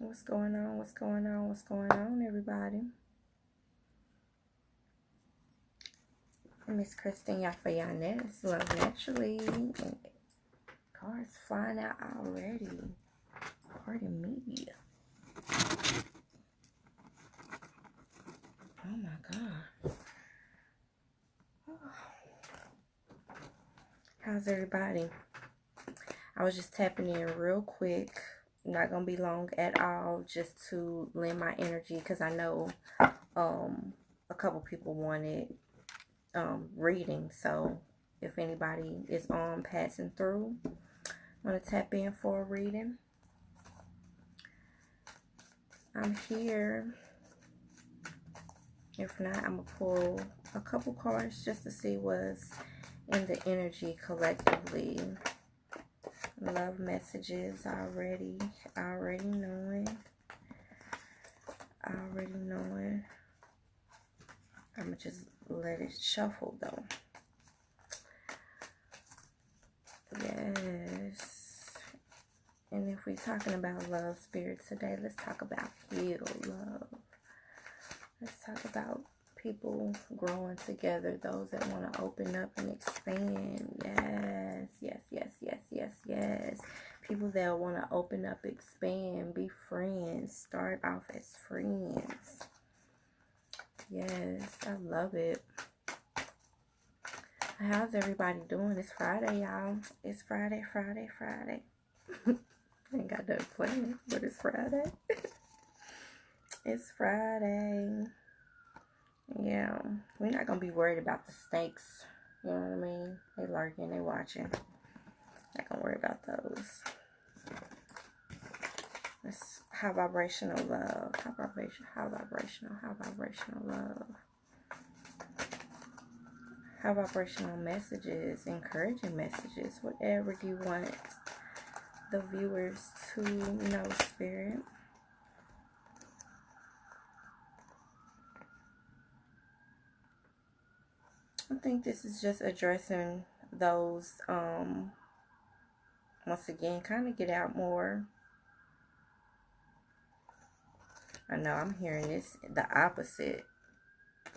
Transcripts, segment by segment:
What's going on? What's going on? What's going on, everybody? Miss Christine Yafayanes, Love Naturally. Cards flying out already. Pardon me. Oh my God. How's everybody? I was just tapping in real quick. Not gonna be long at all, just to lend my energy, because I know a couple people wanted reading. So if anybody is on passing through, I'm gonna tap in for a reading. I'm here. If not, I'm gonna pull a couple cards just to see what's in the energy collectively. Love messages already knowing. I'm gonna just let it shuffle though. Yes. And if we're talking about love, spirit today, let's talk about healed love. Let's talk about people growing together, those that want to open up and expand. Yes, yes, yes, yes, yes, yes. People that want to open up, expand, be friends, start off as friends. Yes, I love it. How's everybody doing? It's Friday, y'all. It's Friday. Ain't got no plan, but it's Friday. It's Friday. Yeah, we're not gonna be worried about the snakes. You know what I mean? They lurking, they watching. Not gonna worry about those. It's high vibrational love. High vibrational love. High vibrational messages, encouraging messages, whatever you want the viewers to know, spirit. I think this is just addressing those, once again, kind of get out more. I know I'm hearing this, the opposite.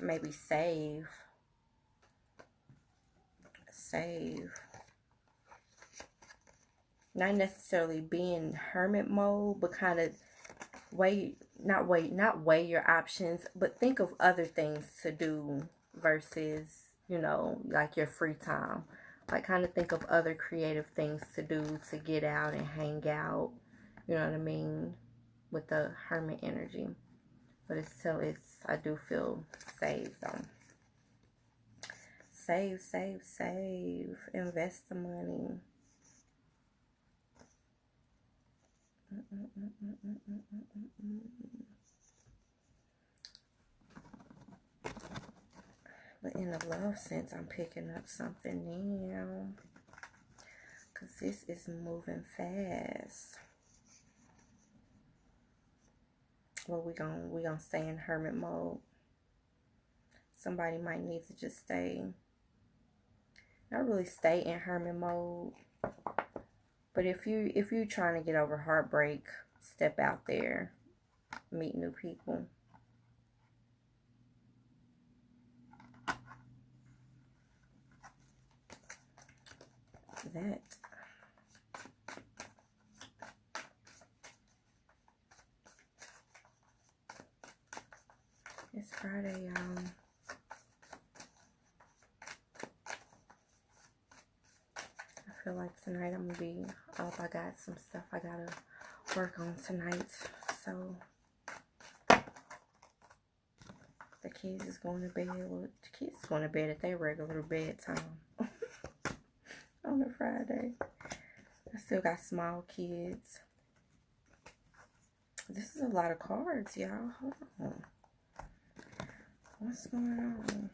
Maybe save. Not necessarily be in hermit mode, but kind of not weigh your options, but think of other things to do versus, you know, like your free time. Like kind of think of other creative things to do, to get out and hang out. You know what I mean? With the hermit energy. But I do feel saved though. Save. Invest the money. But in the love sense, I'm picking up something now. Because this is moving fast. Well, we gonna stay in hermit mode. Somebody might need to just not really stay in hermit mode. But if you're trying to get over heartbreak, step out there, meet new people. That. It's Friday, y'all. I feel like tonight I'm gonna be up. I got some stuff I gotta work on tonight. So the kids is going to bed. Well, the kids is going to bed at their regular bedtime on a Friday. I still got small kids. This is a lot of cards, y'all. Hold on. What's going on?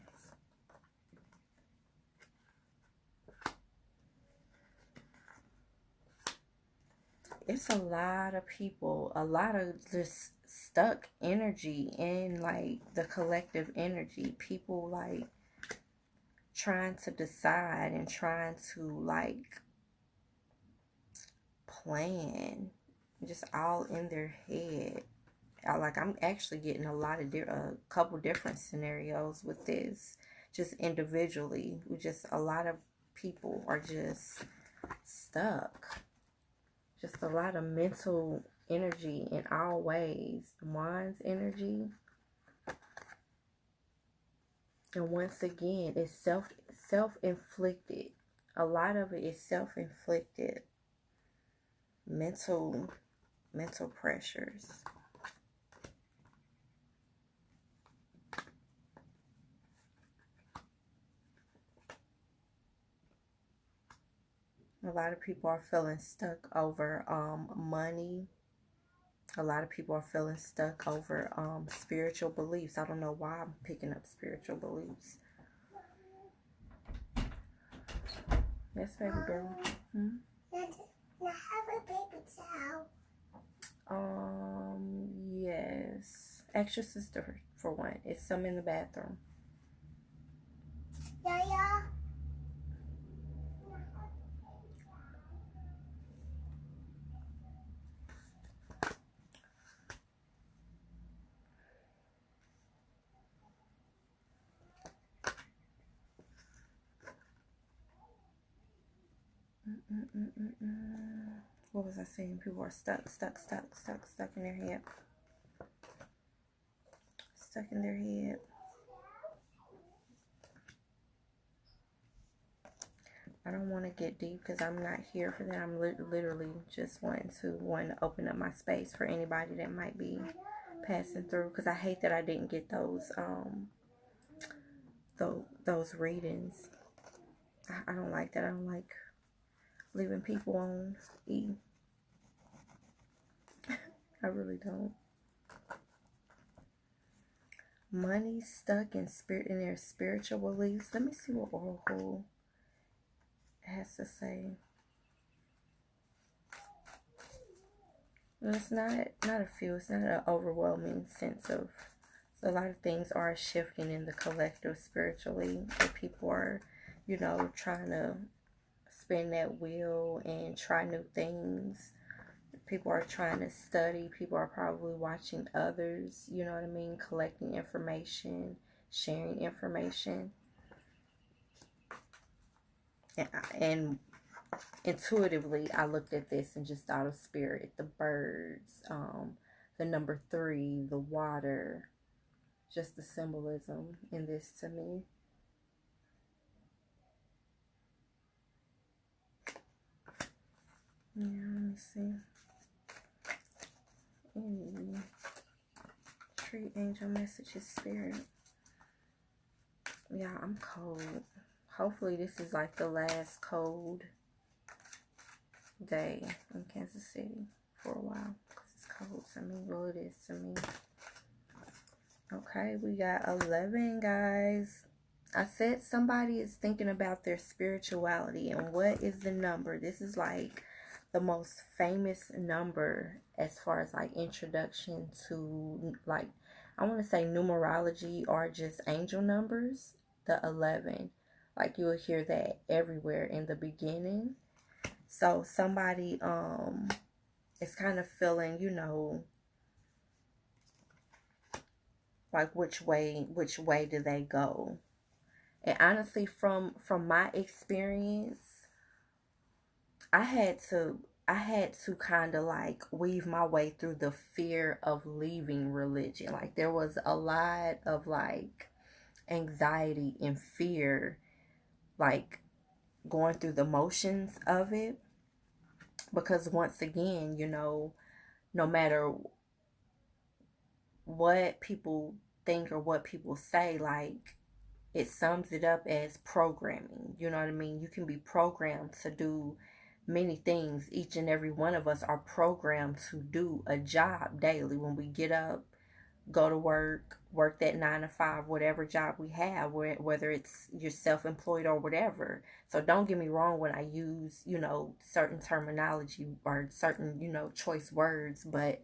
It's a lot of people, a lot of just stuck energy in like the collective energy. People like trying to decide and trying to like plan just all in their head. Like, I'm actually getting a couple different scenarios with this, just individually. Just a lot of people are just stuck. Just a lot of mental energy in all ways. Wands energy. And once again, it's self-inflicted. A lot of it is self-inflicted. Mental pressures. A lot of people are feeling stuck over money. A lot of people are feeling stuck over spiritual beliefs. I don't know why I'm picking up spiritual beliefs. Yes, baby girl. I have a baby towel. Yes. Ask your sister for one. It's some in the bathroom. Yeah. What was I saying? People are stuck in their head. Stuck in their head. I don't want to get deep because I'm not here for that. I'm literally just wanting to open up my space for anybody that might be passing through, because I hate that I didn't get those readings. I don't like that. I don't like leaving people on E. I really don't. Money stuck in their spiritual beliefs. Let me see what Oracle has to say. And it's not a few. It's not an overwhelming sense of. So a lot of things are shifting in the collective spiritually. That people are, trying to spin that wheel and try new things. People are trying to study. People are probably watching others, you know what I mean? Collecting information, sharing information. And intuitively, I looked at this and just thought of spirit. The birds, the number 3, the water. Just the symbolism in this to me. Yeah, let me see. Tree angel messages, spirit. Yeah, I'm cold. Hopefully this is like the last cold day in Kansas City for a while, because it's cold to me. Well, it is to me. Okay, we got 11, guys. I said somebody is thinking about their spirituality. And what is the number? This is like the most famous number as far as like introduction to, like, I want to say numerology or just angel numbers. The 11. Like, you will hear that everywhere in the beginning. So somebody is kind of feeling, like which way do they go? And honestly, from my experience, I had to kind of like weave my way through the fear of leaving religion. Like, there was a lot of like anxiety and fear, like going through the motions of it, because once again, no matter what people think or what people say, like, it sums it up as programming. You know what I mean? You can be programmed to do many things. Each and every one of us are programmed to do a job daily. When we get up, go to work that 9 to 5, whatever job we have, whether it's you're self-employed or whatever. So don't get me wrong when I use, certain terminology or certain, choice words, but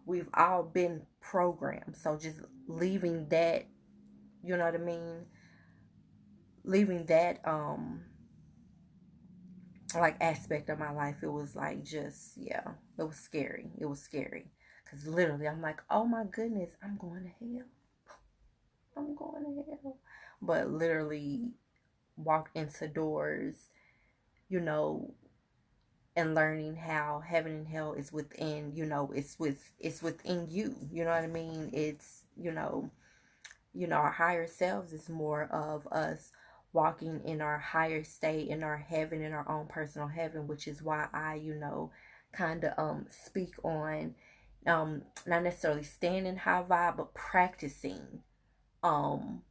we've all been programmed. So just leaving that, you know what I mean? Leaving that like aspect of my life, it was like just, yeah, it was scary. It was scary. Because literally, I'm like, oh my goodness, I'm going to hell. I'm going to hell. But literally, walked into doors, you know, and learning how heaven and hell is within, it's within you. You know what I mean? It's, our higher selves is more of us walking in our higher state, in our heaven, in our own personal heaven, which is why I, kind of speak on not necessarily staying in high vibe, but practicing um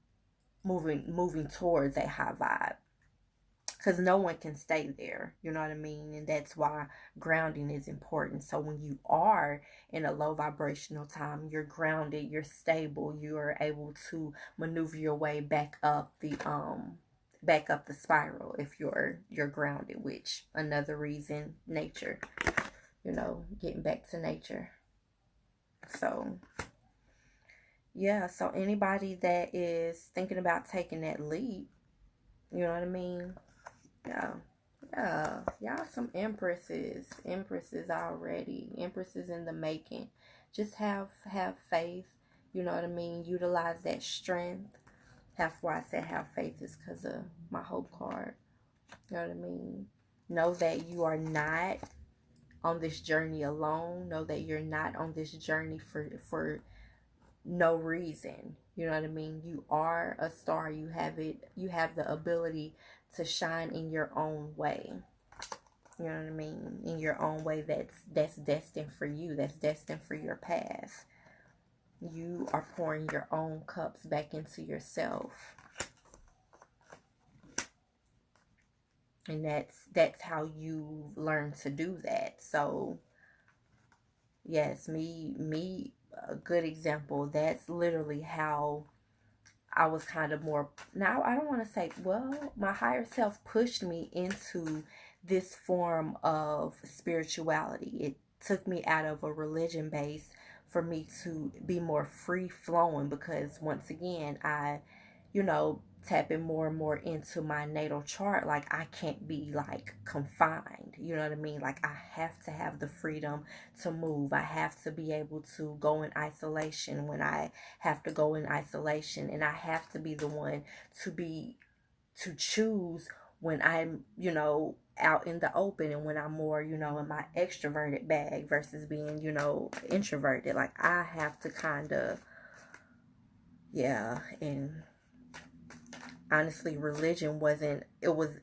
moving towards a high vibe, because no one can stay there. You know what I mean? And that's why grounding is important. So when you are in a low vibrational time, you're grounded, you're stable, you are able to maneuver your way back up the spiral if you're grounded, which another reason, nature, getting back to nature. So yeah, so anybody that is thinking about taking that leap, you know what I mean? Yeah. Yeah. Y'all some empresses already. Empresses in the making. Just have faith. You know what I mean? Utilize that strength. Have why I said have faith is because of my hope card. You know what I mean? Know that you are not on this journey alone. Know that you're not on this journey for no reason. You know what I mean? You are a star. You have the ability to shine in your own way. You know what I mean? In your own way that's destined for you. That's destined for your path. You are pouring your own cups back into yourself. And that's how you learn to do that. So yes, me a good example. That's literally how I was kind of more, now I don't want to say, well, my higher self pushed me into this form of spirituality. It took me out of a religion base for me to be more free flowing, because once again, I, tapping more and more into my natal chart. Like, I can't be like confined, you know what I mean? Like, I have to have the freedom to move. I have to be able to go in isolation when I have to go in isolation, and I have to be the one to choose when I'm, out in the open, and when I'm more, in my extroverted bag versus being, introverted. Like, I have to kind of, yeah. And honestly, religion wasn't, it was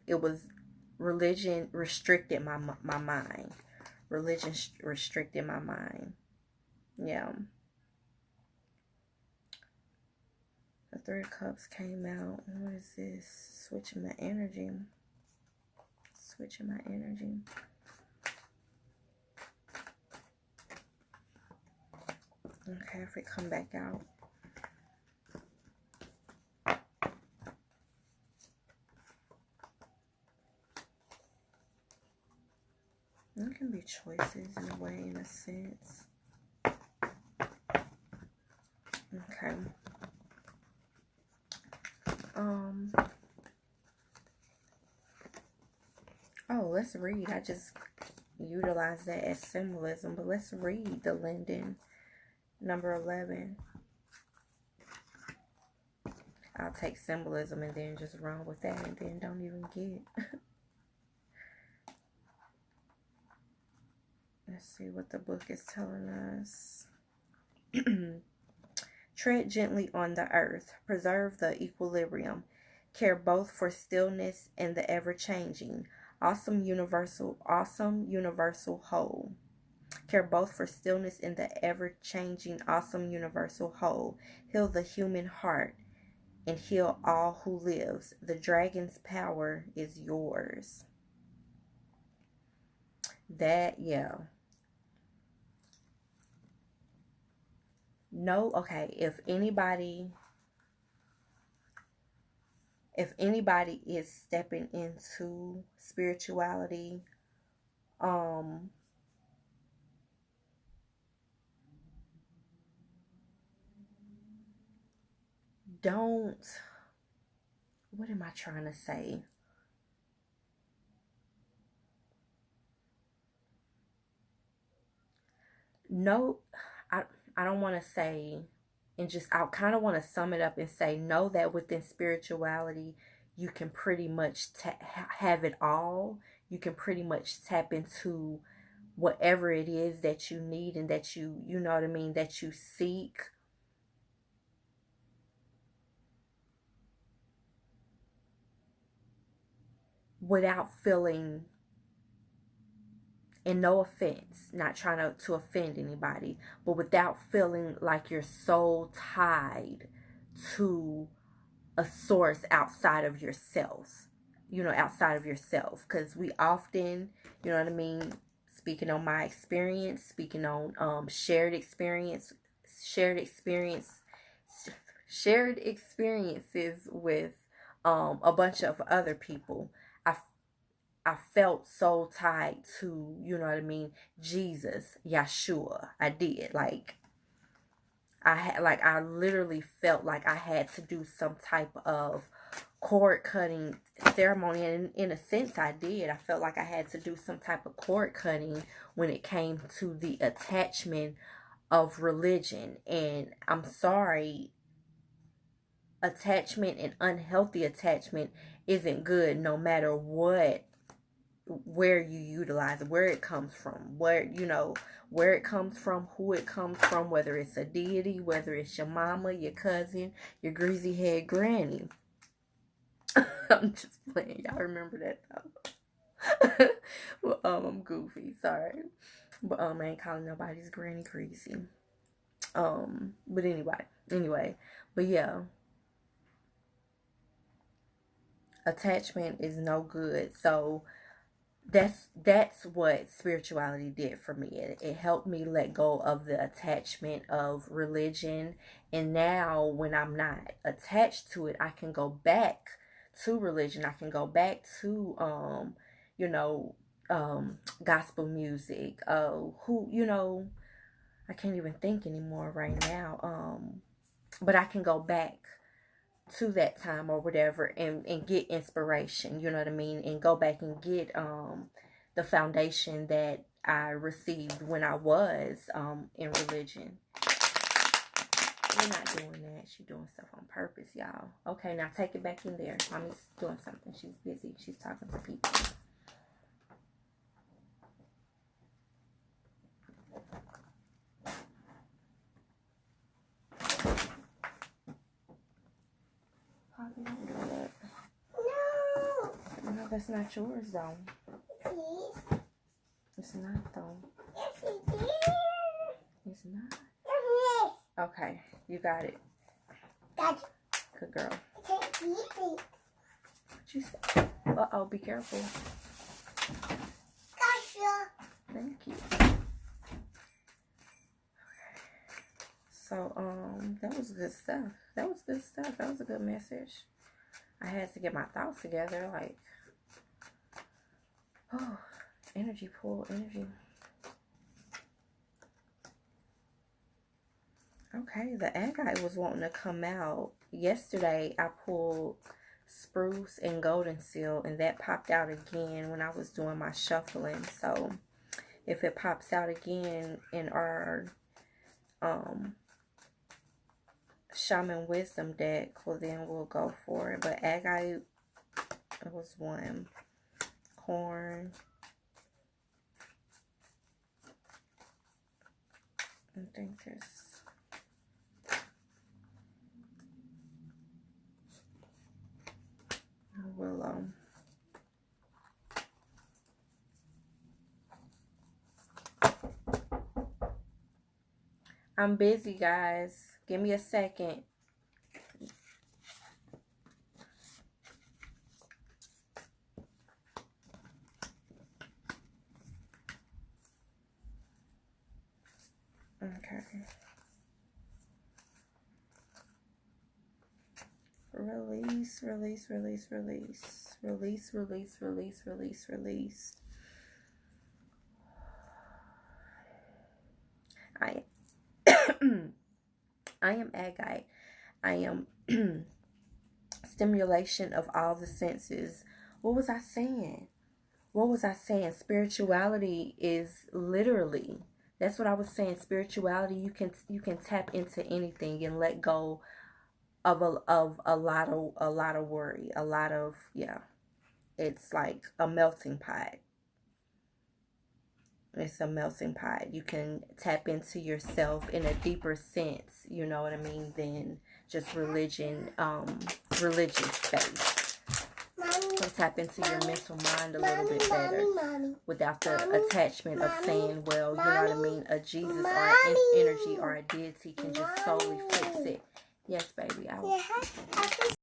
religion restricted my mind. Religion restricted my mind. Yeah. The Three of Cups came out. What is this? Switching my energy. Switching my energy. Okay, if it come back out. It can be choices in a way, in a sense. Okay. Oh, let's read. I just utilize that as symbolism, but let's read the Linden number 11. I'll take symbolism and then just run with that, and then don't even get. Let's see what the book is telling us. Tread gently on the earth. Preserve the equilibrium. Care both for stillness and the ever-changing. Awesome universal whole. Care both for stillness and the ever-changing awesome universal whole. Heal the human heart and heal all who lives. The dragon's power is yours. That, yeah. No, okay, if anybody is stepping into spirituality, don't, what am I trying to say? no, I don't want to say, and just, I kind of want to sum it up and say, know that within spirituality, you can pretty much have it all. You can pretty much tap into whatever it is that you need and that you know what I mean, that you seek, without feeling, and no offense, not trying to offend anybody, but without feeling like you're so tied to a source outside of yourself, outside of yourself. Because we often, you know what I mean, speaking on my experience, speaking on shared experience, shared experiences with a bunch of other people. I felt so tied to, you know what I mean, Jesus, Yeshua. I did. I literally felt like I had to do some type of cord cutting ceremony, and in a sense I did. I felt like I had to do some type of cord cutting when it came to the attachment of religion. And I'm sorry, attachment and unhealthy attachment isn't good, no matter where you utilize it, where it comes from, where it comes from, who it comes from, whether it's a deity, whether it's your mama, your cousin, your greasy head granny. I'm just playing. Y'all remember that though. Well, I'm goofy, sorry. But I ain't calling nobody's granny greasy. But anyway. But yeah. Attachment is no good. So that's what spirituality did for me. It helped me let go of the attachment of religion. And now when I'm not attached to it, I can go back to religion. I can go back to gospel music. I can't even think anymore right now. But I can go back to that time or whatever, and get inspiration, you know what I mean, and go back and get the foundation that I received when I was in religion. You're not doing that. She's doing stuff on purpose, y'all. Okay, now take it back in there. Mommy's doing something. She's busy. She's talking to people. Don't do that. No, that's not yours though. Please. It's not though. Yes, it is. It's not. Yes. Okay, you got it. Got it. Good girl. Thank you. What you say? Uh-oh, be careful. Gotcha. Thank you. So, that was good stuff. That was good stuff. That was a good message. I had to get my thoughts together, like, oh, energy pool, energy. Okay, the agate was wanting to come out. Yesterday, I pulled spruce and golden seal, and that popped out again when I was doing my shuffling. So, if it pops out again in our Shaman Wisdom deck, well, then we'll go for it. But agate, it was one. Corn. I think there's willow. I'm busy, guys. Give me a second. Okay. Release, release, release, release. Release, release, release, release, release. I am agate. I am stimulation of all the senses. What was I saying? Spirituality is literally That's what I was saying. Spirituality, you can tap into anything and let go of a lot of worry, a lot of, yeah. It's like a melting pot. It's a melting pot. You can tap into yourself in a deeper sense, you know what I mean, than just religious space. You can tap into your mental mind a little bit better without the attachment of saying, well, you know what I mean, a Jesus or an energy or a deity can just solely fix it. Yes, baby.